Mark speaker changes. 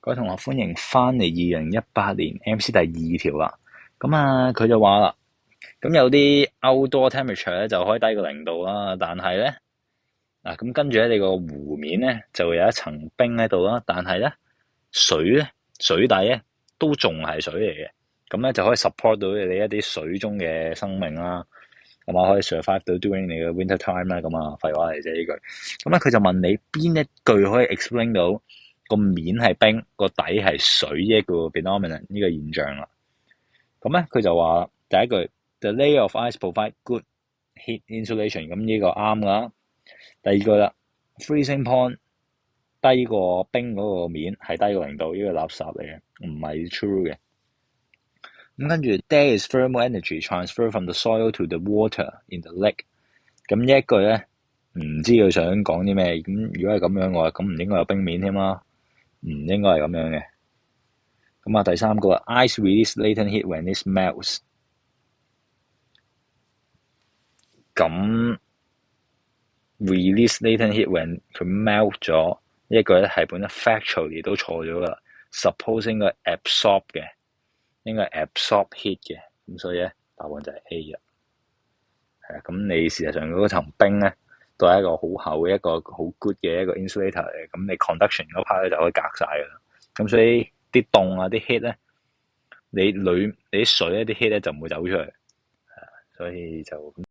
Speaker 1: 各位同學，歡迎翻嚟2018年 MC 第2條啦。佢就話啦，咁有啲 outdoor temperature 咧就可以低過0度啦，但係咧咁跟住咧你個湖面咧就會有一層冰喺度啦，但係咧水底咧都仲係水嚟嘅，咁咧就可以 support 到你一啲水中嘅生命啦，咁可以 survive 到 during 你嘅 winter time 啦。咁廢話嚟啫呢句。佢就問你邊一句可以 explain 到個面係冰，個底係水呢一個 phenomenon 呢個現象啦。佢就話第一句 The layer of ice provide good heat insulation， 咁呢個啱㗎。第二句啦 Freezing point 低過冰嗰個面係低過0度，呢個垃圾嚟嘅，唔係 true 嘅。跟住 There is thermal energy transfer from the soil to the water in the lake， 咁呢一句咧唔知佢想講啲咩。咁如果係咁樣嘅話，咁唔應該有冰面添啦，唔應該係咁樣嘅。第三個 Ice release latent heat when it melts， 咁 release latent heat when 佢 melt 咗呢一句咧係本身 factually 都錯咗噶。Suppose 應該 absorb 嘅，應該 absorb heat 嘅，咁所以咧答案就係 A 啦。咁你事實上嗰層冰咧都係一個好厚嘅一個好 good 嘅一個 insulator 嚟，咁你 conduction 嗰 part 咧就可以隔晒噶啦。咁所以啲凍啊啲 heat 咧，你啲水咧啲 heat 咧就唔會走出去，所以就